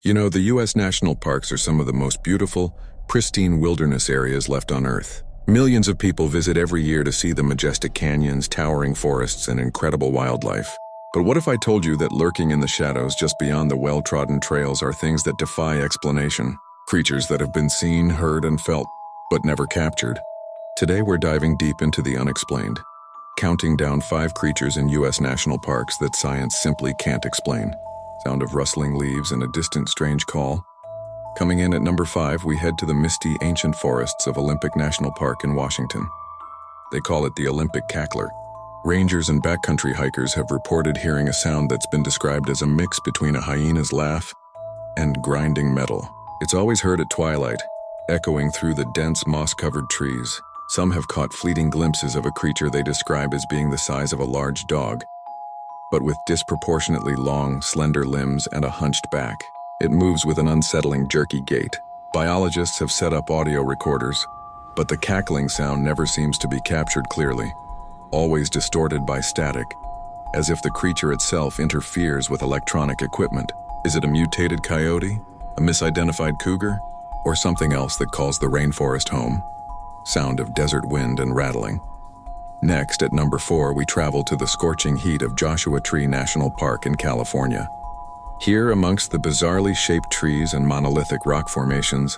You know, the U.S. national parks are some of the most beautiful, pristine wilderness areas left on Earth. Millions of people visit every year to see the majestic canyons, towering forests, and incredible wildlife. But what if I told you that lurking in the shadows just beyond the well-trodden trails are things that defy explanation? Creatures that have been seen, heard, and felt, but never captured. Today we're diving deep into the unexplained, counting down 5 creatures in U.S. national parks that science simply can't explain. Sound of rustling leaves and a distant strange call. Coming in at number 5, we head to the misty, ancient forests of Olympic National Park in Washington. They call it the Olympic cackler. Rangers and backcountry hikers have reported hearing a sound that's been described as a mix between a hyena's laugh and grinding metal. It's always heard at twilight, echoing through the dense moss-covered trees. Some have caught fleeting glimpses of a creature they describe as being the size of a large dog, but with disproportionately long, slender limbs and a hunched back. It moves with an unsettling, jerky gait. Biologists have set up audio recorders, but the cackling sound never seems to be captured clearly, always distorted by static, as if the creature itself interferes with electronic equipment. Is it a mutated coyote, a misidentified cougar, or something else that calls the rainforest home? Sound of desert wind and rattling. Next, at number 4, we travel to the scorching heat of Joshua Tree National Park in California. Here, amongst the bizarrely shaped trees and monolithic rock formations,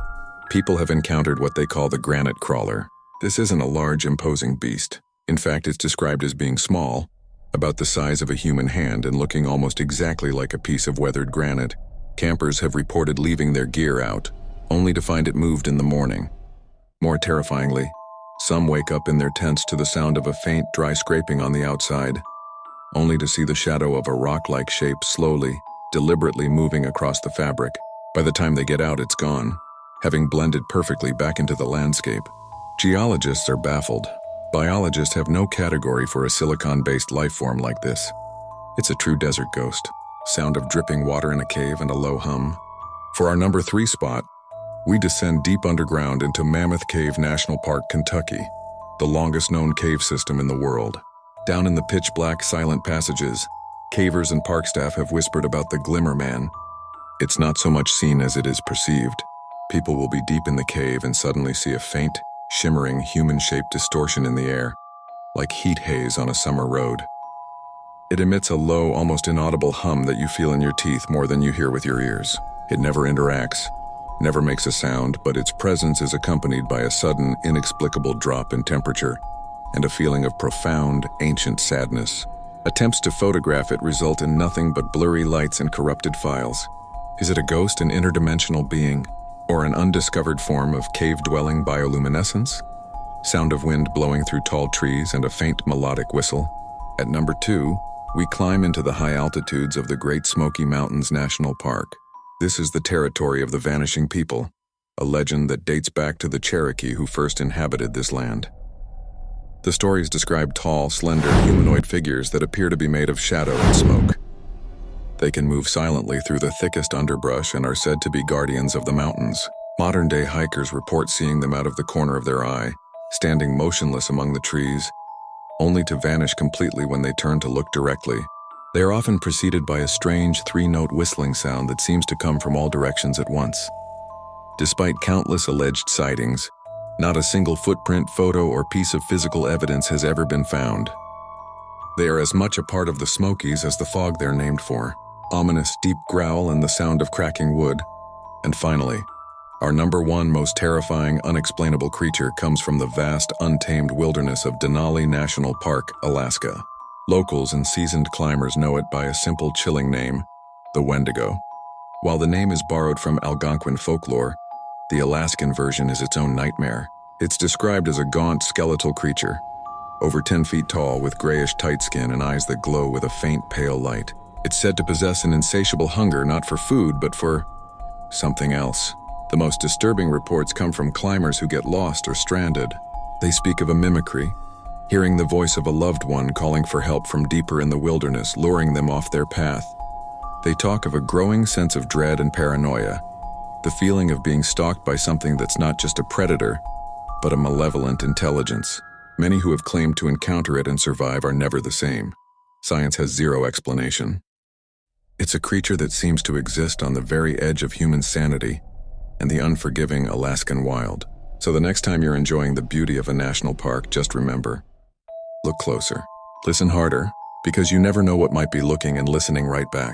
people have encountered what they call the granite crawler. This isn't a large, imposing beast. In fact, it's described as being small, about the size of a human hand and looking almost exactly like a piece of weathered granite. Campers have reported leaving their gear out, only to find it moved in the morning. More terrifyingly, some wake up in their tents to the sound of a faint, dry scraping on the outside, only to see the shadow of a rock-like shape slowly, deliberately moving across the fabric. By the time they get out, it's gone, having blended perfectly back into the landscape. Geologists are baffled. Biologists have no category for a silicon-based life form like this. It's a true desert ghost. Sound of dripping water in a cave and a low hum. For our number 3 spot, we descend deep underground into Mammoth Cave National Park, Kentucky, the longest known cave system in the world. Down in the pitch-black, silent passages, cavers and park staff have whispered about the Glimmer Man. It's not so much seen as it is perceived. People will be deep in the cave and suddenly see a faint, shimmering, human-shaped distortion in the air, like heat haze on a summer road. It emits a low, almost inaudible hum that you feel in your teeth more than you hear with your ears. It never interacts, never makes a sound, but its presence is accompanied by a sudden, inexplicable drop in temperature and a feeling of profound, ancient sadness. Attempts to photograph it result in nothing but blurry lights and corrupted files. Is it a ghost, an interdimensional being, or an undiscovered form of cave-dwelling bioluminescence? Sound of wind blowing through tall trees and a faint melodic whistle. At number 2, we climb into the high altitudes of the Great Smoky Mountains National Park. This is the territory of the Vanishing People, a legend that dates back to the Cherokee who first inhabited this land. The stories describe tall, slender, humanoid figures that appear to be made of shadow and smoke. They can move silently through the thickest underbrush and are said to be guardians of the mountains. Modern-day hikers report seeing them out of the corner of their eye, standing motionless among the trees, only to vanish completely when they turn to look directly. They are often preceded by a strange 3-note whistling sound that seems to come from all directions at once. Despite countless alleged sightings, not a single footprint, photo, or piece of physical evidence has ever been found. They are as much a part of the Smokies as the fog they're named for. Ominous, deep growl and the sound of cracking wood. And finally, our number 1 most terrifying, unexplainable creature comes from the vast, untamed wilderness of Denali National Park, Alaska. Locals and seasoned climbers know it by a simple, chilling name, the Wendigo. While the name is borrowed from Algonquin folklore, the Alaskan version is its own nightmare. It's described as a gaunt, skeletal creature, over 10 feet tall with grayish tight skin and eyes that glow with a faint, pale light. It's said to possess an insatiable hunger not for food, but for something else. The most disturbing reports come from climbers who get lost or stranded. They speak of a mimicry, hearing the voice of a loved one calling for help from deeper in the wilderness, luring them off their path. They talk of a growing sense of dread and paranoia, the feeling of being stalked by something that's not just a predator, but a malevolent intelligence. Many who have claimed to encounter it and survive are never the same. Science has zero explanation. It's a creature that seems to exist on the very edge of human sanity and the unforgiving Alaskan wild. So the next time you're enjoying the beauty of a national park, just remember, look closer, listen harder, because you never know what might be looking and listening right back.